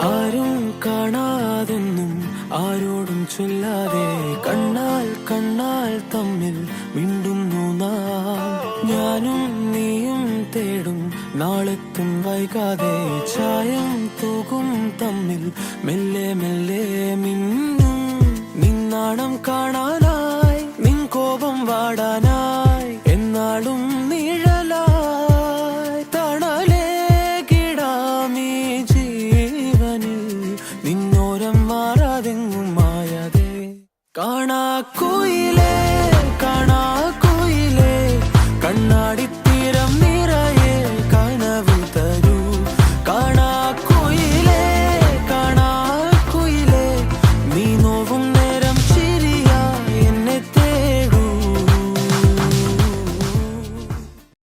ആരും കാണാതെന്നും ആരോടും ചൊല്ലാതെ കണ്ണാൽ കണ്ണാൽ തമ്മിൽ മിണ്ടുന്നു നാം. ഞാനും നീയും തേടും നാളെത്തും വൈകാതെ ചായം തൂകും തമ്മിൽ മെല്ലെ മെല്ലെ മിന്നും. നിന്നാണം കാണാനായി നിൻ കോപം വാടാനായി എന്നാളും